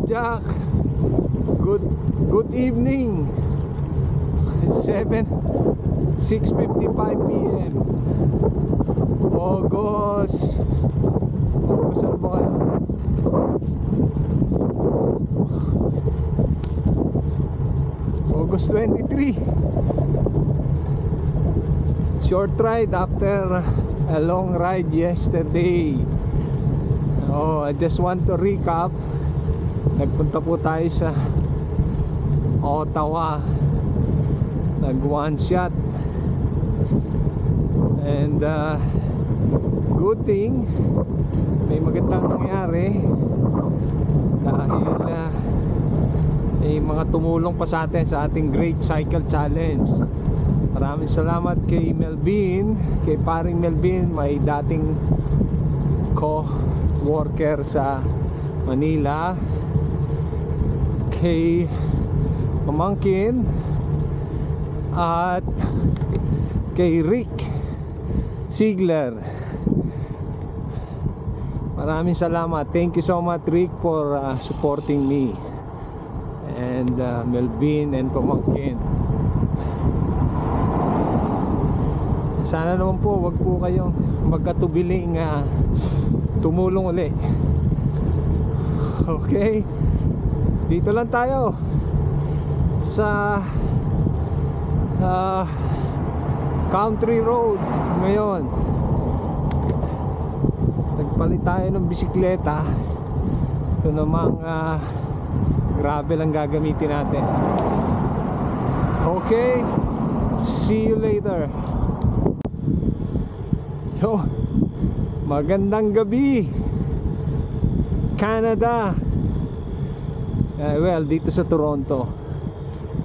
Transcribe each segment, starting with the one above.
Jack. Good evening. 6:55 PM. August ano ba kayo? August 23. Short ride after a long ride yesterday. I just want to recap. Nagpunta po tayo sa Ottawa. Nag one shot. And good thing may magandang nangyari dahil may mga tumulong pa sa atin sa ating Great Cycle Challenge. Maraming salamat kay Melvin, kay paring Melvin, may dating co-worker sa Manila, kay pamangkin, at kay Rick Sigler. Maraming salamat. Thank you so much, Rick, for supporting me, and Melvin and pamangkin. Sana naman po wag po kayong magkatubiling tumulong uli. Okay, dito lang tayo sa country road ngayon. Nagpalit tayo ng bisikleta. Ito namang grabe lang gagamitin natin. Okay, see you later. Yo, magandang gabi Canada. Well, dito sa Toronto,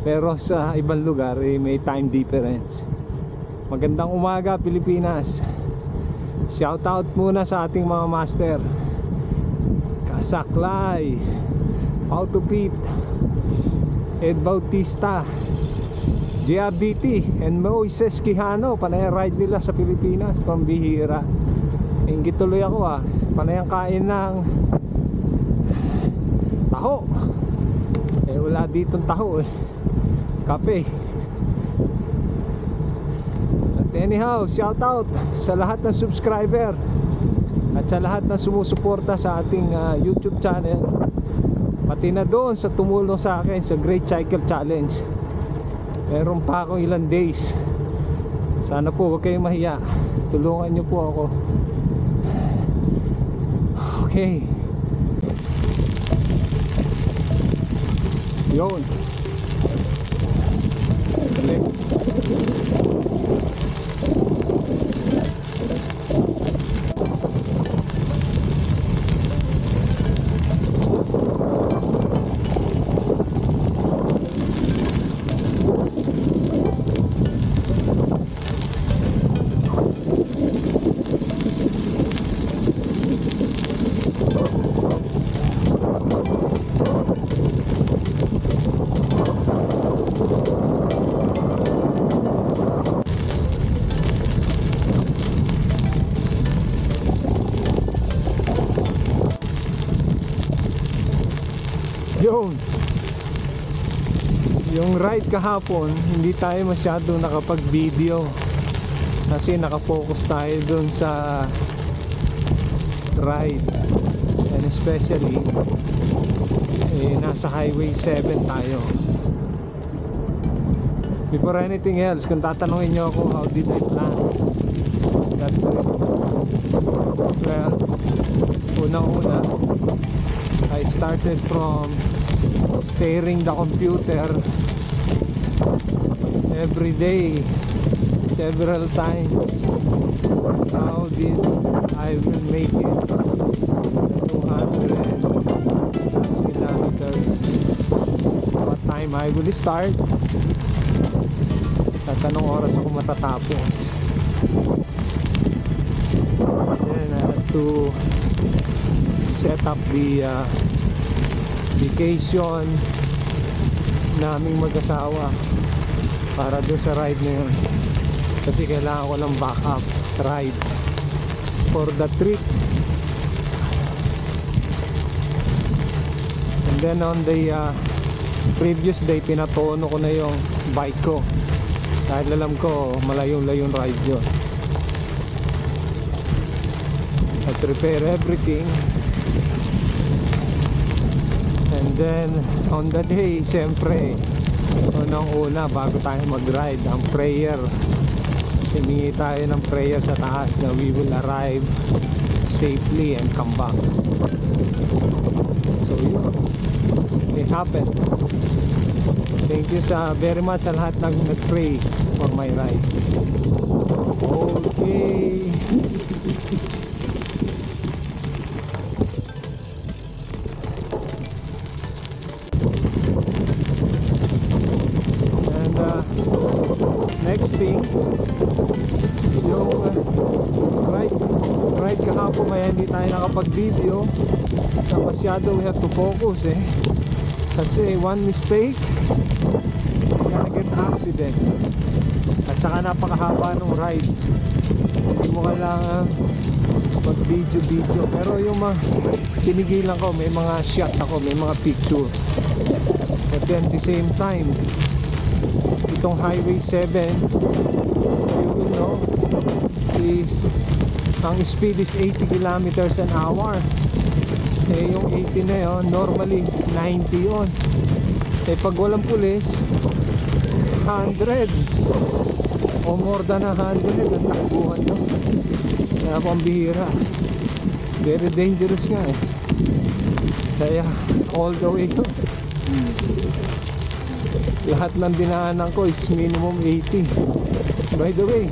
pero sa ibang lugar may time difference. Magandang umaga Pilipinas. Shout out muna sa ating mga master Kasaklay, Autopit, Ed Bautista, JRDT, and Moises Quijano. Panay ride nila sa Pilipinas, pambihira. Inggit tuloy ako panay ang kain ng taho. Wala ditong taho kape. At anyhow, shout out sa lahat ng subscriber at sa lahat na sumusuporta sa ating YouTube channel, pati na doon sa tumulong sa akin sa Great Cycle Challenge. Meron pa akong ilang days. Sana po huwag kayong mahiya, tulungan nyo po ako. Okay, yun. Yung ride kahapon, hindi tayo masyado nakapag-video kasi nakafocus tayo dun sa ride, and especially nasa Highway 7 tayo. Before anything else, kung tatanungin nyo ako how did I plan that trip, well, unang-una I started from staring the computer every day several times. How did I will make it 200 kilometers? What time I will start? At anong oras ako matatapos? Then I have to set up the vacation naming mag-asawa para doon sa ride na yun, kasi kailangan ko ng backup ride for the trip. And And then on the previous day, pinatono ko na yung bike ko dahil alam ko malayong-layong ride yun. I prepare everything, and then on the day, siyempre unang-una bago tayo mag-ride, ang prayer. Hiningi tayo ng prayer sa taas na we will arrive safely and come back. So yun, it happened. Thank you very much sa lahat ng nag-pray for my ride. Okay. And next thing, yung ride kahapon, may hindi tayo nakapag-video na masyado. We have to focus kasi one mistake, gonna get accident. At saka napakahaba ng ride, hindi mo kailangan mag-video. Pero yung tinigilan ko, may mga shot ako, may mga picture. At then the same time, itong Highway 7, you know, is ang speed is 80 kilometers an hour. Yung 80 na yun, normally 90 yun. Pag walang pulis, 100 o more than 100 ang takbuhan nyo. Kaya pambihira, very dangerous nga kaya all the way yun. Lahat ng dinaanan ko is minimum 80. By the way,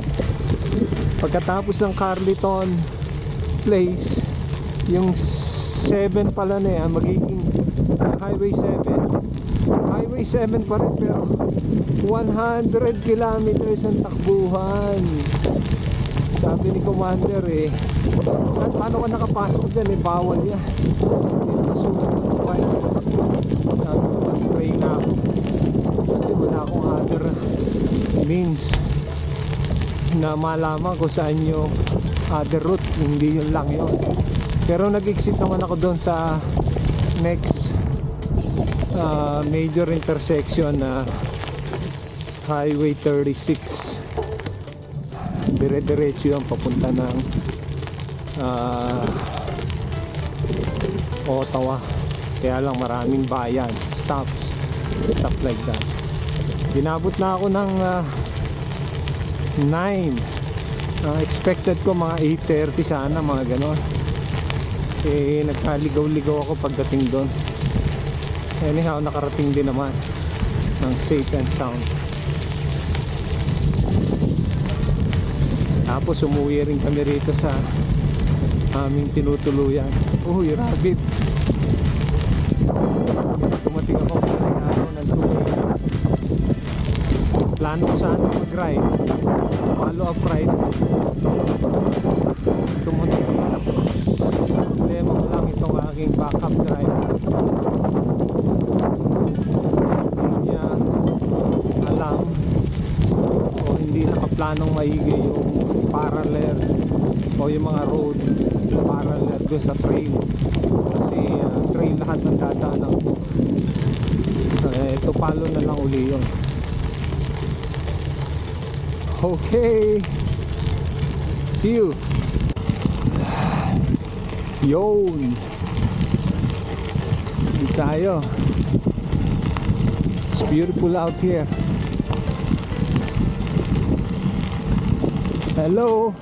pagkatapos ng Carleton Place, yung 7 pala na yan, magiging Highway 7 pa rin, pero 100 kilometers ang takbuhan. Sabi ni Commander at paano ka nakapasok dyan, bawal yan, hindi nakasulat ng bike. Sabi ko, nag-pray na ako kasi wala akong other means na malaman kung saan yung other route, hindi yun lang yun. Pero nag-exit naman ako doon sa next major intersection na Highway 36. Dire-diretso yun papunta ng Ottawa. Kaya lang maraming bayan, stuff like that. Dinabot na ako ng 9. Expected ko mga 8:30 sana, mga ganon. Nagkaligaw-ligaw ako pagdating doon. Anyhow, nakarating din naman ng safe and sound. Tapos umuwi rin kami rito sa aming tinutuluyan. Uy, rabbit! Dumating ako ng tubig. Plano ko sana mag-ride, follow up ride. Tumunod ko na lang. Problema ko lang itong aking backup driver. Hindi niya alam o hindi nakaplanong maigi yung parallel o yung mga road parallel doon sa trail. Kasi trail lahat ng dadaanan ko. Ito palo na lang uli yun. Okay, see you. Yun, hindi tayo. It's beautiful out here. Hello.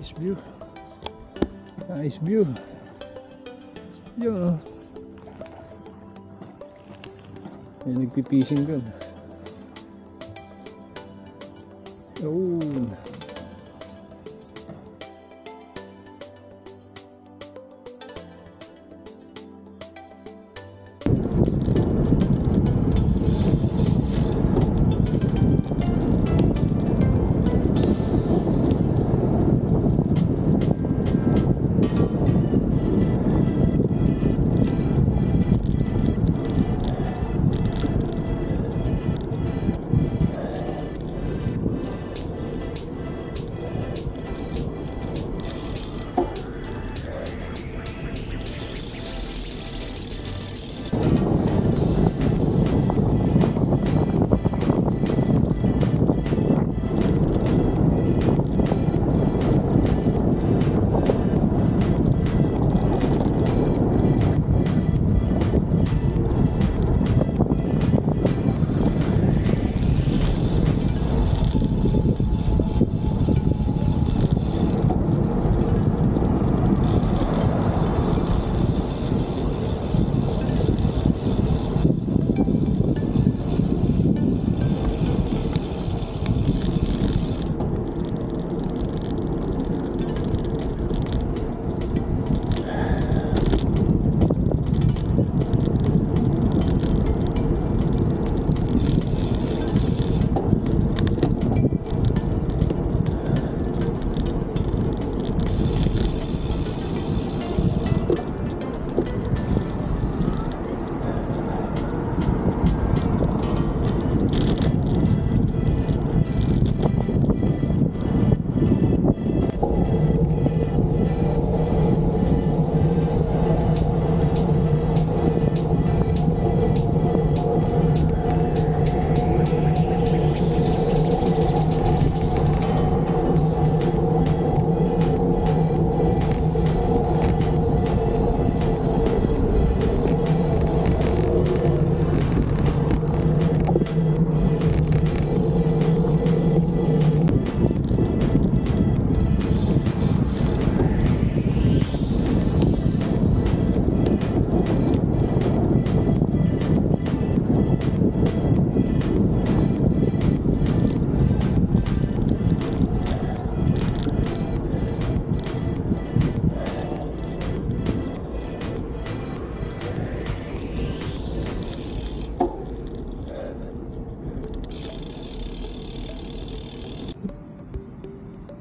Nice view. Nice view. Yun, oh. May nagpipising dun. Yun.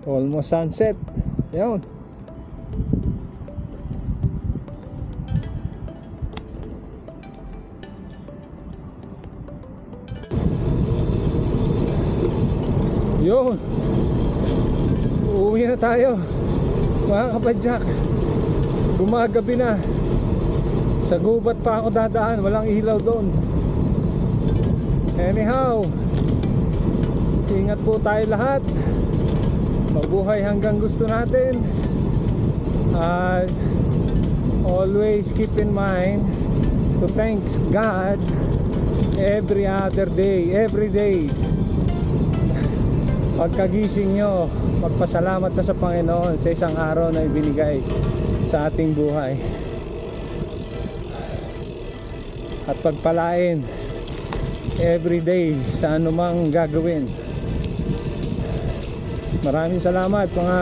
Almost sunset. Yun. Yun. Uuwi na tayo, mga kapadyak. Gumagabi na. Sa gubat pa ako dadaan. Walang ilaw doon. Anyhow, ingat po tayo lahat. Mabuhay hanggang gusto natin. Always keep in mind to thank God every other day, every day. Pagkagising nyo, magpasalamat na sa Panginoon sa isang araw na ibinigay sa ating buhay. At pagpalain every day sa anumang gagawin. Maraming salamat mga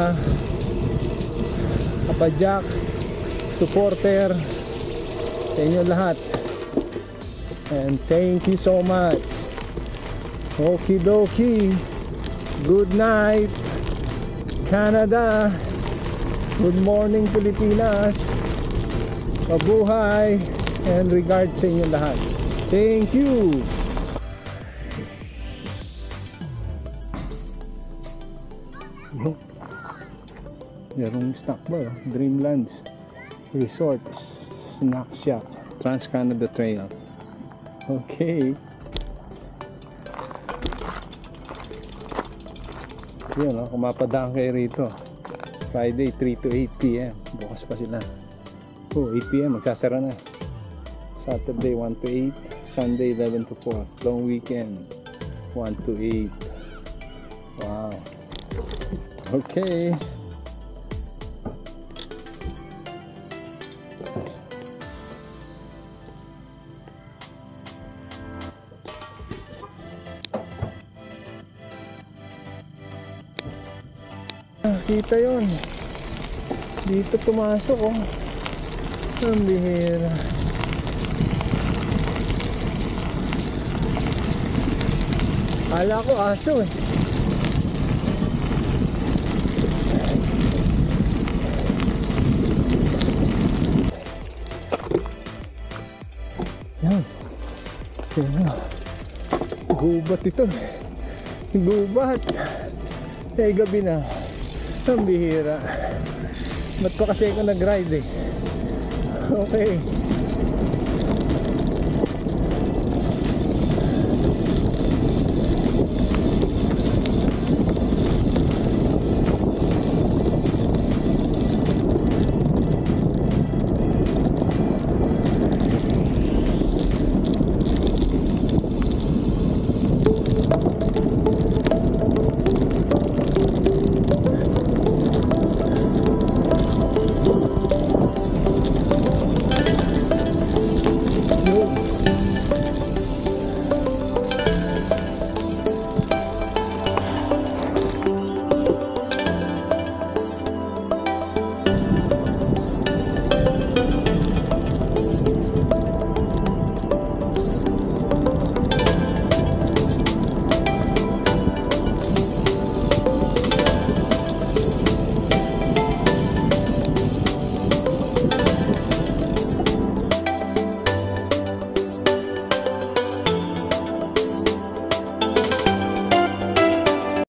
kapadyak, supporter, sa inyo lahat. And thank you so much. Okie dokie. Good night Canada. Good morning Pilipinas. Mabuhay. And regards sa inyo lahat. Thank you. Yarong snack bar, Dreamlands Resort Snack Shop, Trans-Canada Trail. Okay. Yun, kung mapadaan kayo rito, Friday 3 to 8 p.m. Bukas pa sila. 8 p.m. magsasara na. Saturday 1 to 8, Sunday 11 to 4. Long weekend 1 to 8. Wow. Okay. nakita yon. Dito pumasok oh. Ang bihira. Kala ko aso eh. Yan. Yan. Gubat ito. Gubat. Eh gabi na. Ang bihira. Ba't pa kasi ako nag-ride eh. Okay.